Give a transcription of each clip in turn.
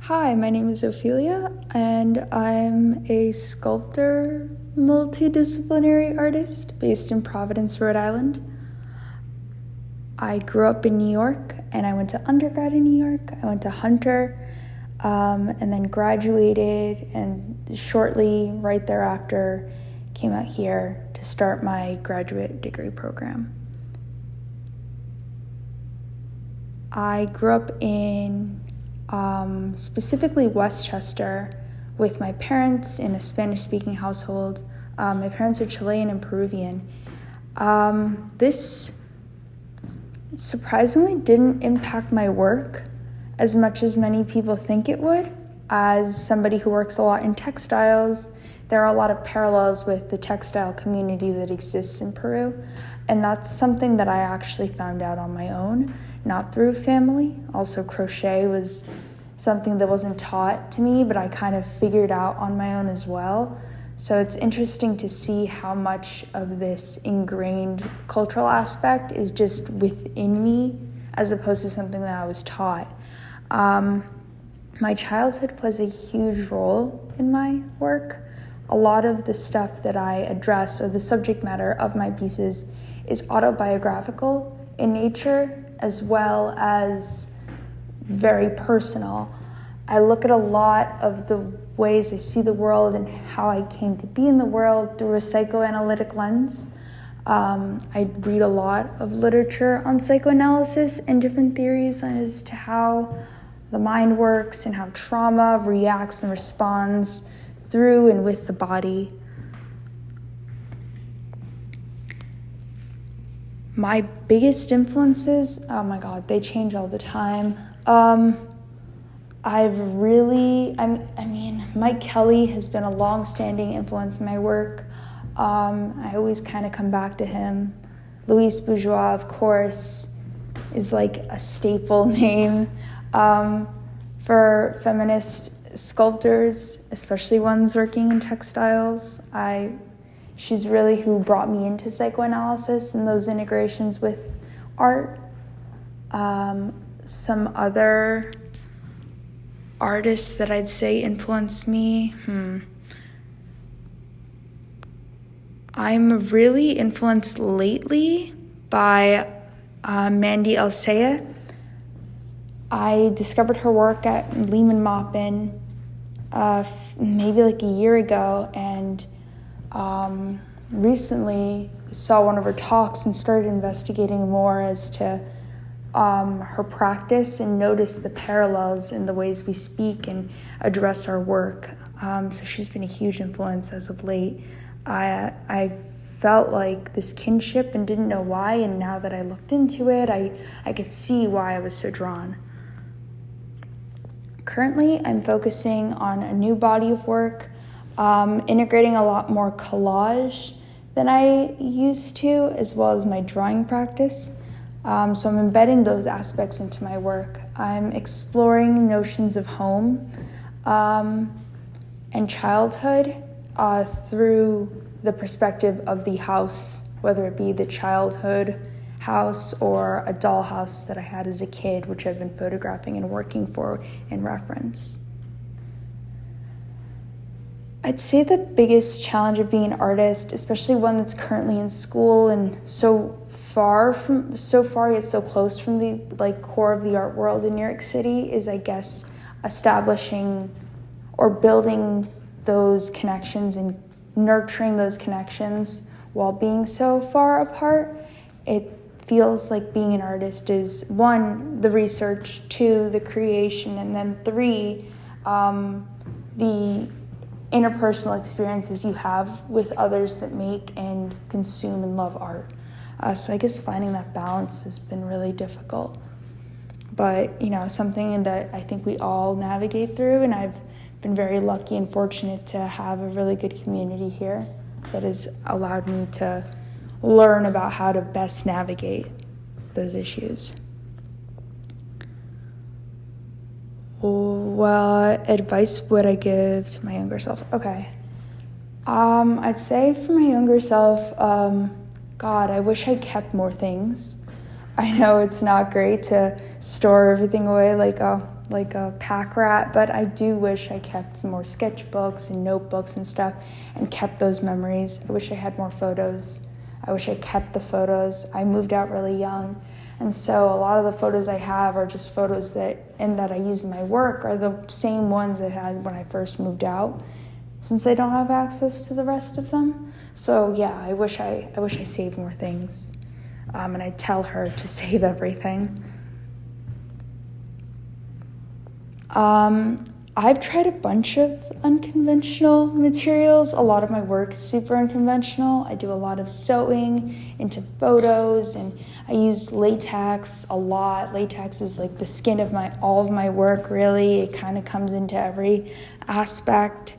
Hi, my name is Ophelia, and I'm a sculptor, multidisciplinary artist based in Providence, Rhode Island. I grew up in New York, and I went to undergrad in New York. I went to Hunter, and then graduated, and shortly right thereafter came out here to start my graduate degree program. I grew up in specifically Westchester with my parents in a Spanish-speaking household. My parents are Chilean and Peruvian. This surprisingly didn't impact my work as much as many people think it would. As somebody who works a lot in textiles, there are a lot of parallels with the textile community that exists in Peru, and that's something that I actually found out on my own, not through family. Also, crochet was something that wasn't taught to me, but I kind of figured out on my own as well. So it's interesting to see how much of this ingrained cultural aspect is just within me as opposed to something that I was taught. My childhood plays a huge role in my work. A lot of the stuff that I address, or the subject matter of my pieces, is autobiographical in nature as well as very personal. I look at a lot of the ways I see the world and how I came to be in the world through a psychoanalytic lens. I read a lot of literature on psychoanalysis and different theories as to how the mind works and how trauma reacts and responds through and with the body. My biggest influences, oh my God, they change all the time. Mike Kelly has been a long-standing influence in my work. I always kind of come back to him. Louise Bourgeois, of course, is like a staple name for feminist sculptors, especially ones working in textiles. She's really who brought me into psychoanalysis and those integrations with art. Some other artists that I'd say influenced me. I'm really influenced lately by Mandy Alsea. I discovered her work at Lehman Maupin maybe like a year ago, and recently saw one of her talks and started investigating more as to her practice and noticed the parallels in the ways we speak and address our work. So she's been a huge influence as of late. I felt like this kinship and didn't know why, and now that I looked into it, I could see why I was so drawn. Currently, I'm focusing on a new body of work, integrating a lot more collage than I used to, as well as my drawing practice. So I'm embedding those aspects into my work. I'm exploring notions of home and childhood through the perspective of the house, whether it be the childhood house or a dollhouse that I had as a kid, which I've been photographing and working for in reference. I'd say the biggest challenge of being an artist, especially one that's currently in school and so far yet so close from the core of the art world in New York City, is I guess establishing or building those connections and nurturing those connections while being so far apart. It feels like being an artist is 1, the research, 2, the creation, and then 3, the interpersonal experiences you have with others that make and consume and love art. So I guess finding that balance has been really difficult. But, something that I think we all navigate through, and I've been very lucky and fortunate to have a really good community here that has allowed me to learn about how to best navigate those issues. What advice would I give to my younger self? Okay. I'd say for my younger self, God, I wish I kept more things. I know it's not great to store everything away like a pack rat, but I do wish I kept some more sketchbooks and notebooks and stuff and kept those memories. I wish I had more photos. I wish I kept the photos. I moved out really young, and so a lot of the photos I have are just photos that I use in my work are the same ones I had when I first moved out, since I don't have access to the rest of them. So yeah, I wish I saved more things. And I tell her to save everything. I've tried a bunch of unconventional materials. A lot of my work is super unconventional. I do a lot of sewing into photos, and I use latex a lot. Latex is like the skin of all of my work, really. It kind of comes into every aspect.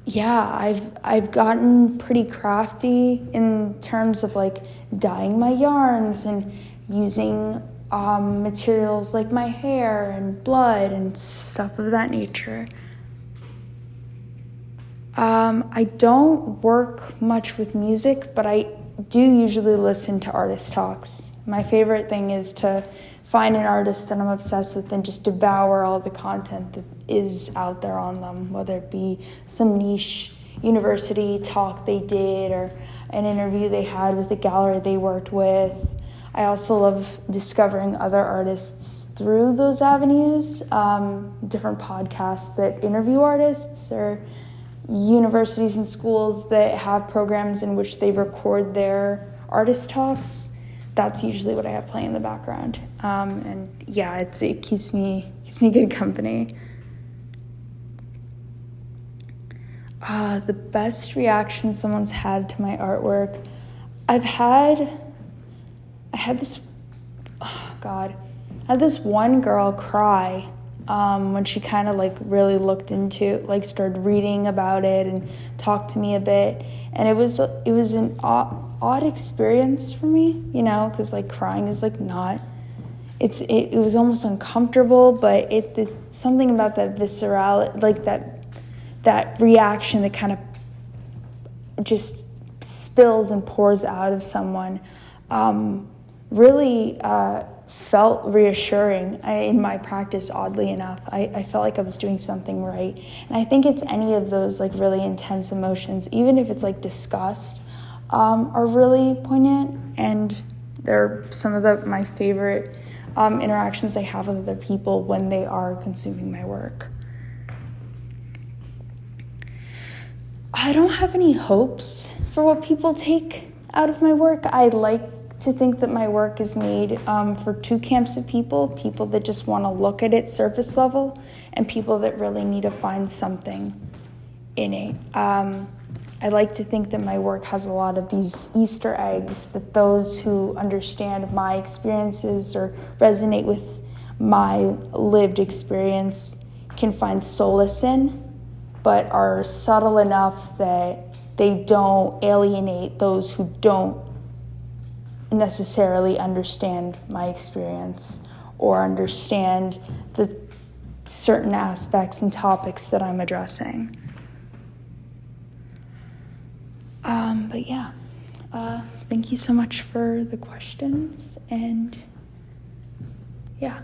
Yeah, I've gotten pretty crafty in terms of like dyeing my yarns and using materials like my hair and blood and stuff of that nature. I don't work much with music, but I do usually listen to artist talks. My favorite thing is to find an artist that I'm obsessed with and just devour all the content that is out there on them, whether it be some niche university talk they did or an interview they had with a gallery they worked with. I also love discovering other artists through those avenues, different podcasts that interview artists or universities and schools that have programs in which they record their artist talks. That's usually what I have playing in the background. And yeah, it keeps me good company. The best reaction someone's had to my artwork, I had this one girl cry when she kind of like really looked into, like started reading about it and talked to me a bit. And it was an odd experience for me, because like crying is like not, it was almost uncomfortable, but there's something about that visceral, like that reaction that kind of just spills and pours out of someone, really felt reassuring in my practice, oddly enough. I felt like I was doing something right. And I think it's any of those like really intense emotions, even if it's like disgust, are really poignant, and they're some of my favorite interactions I have with other people when they are consuming my work. I don't have any hopes for what people take out of my work. I like to think that my work is made for two camps of people that just want to look at it surface level, and people that really need to find something in it. I like to think that my work has a lot of these Easter eggs that those who understand my experiences or resonate with my lived experience can find solace in, but are subtle enough that they don't alienate those who don't necessarily understand my experience or understand the certain aspects and topics that I'm addressing. But yeah, thank you so much for the questions, and yeah.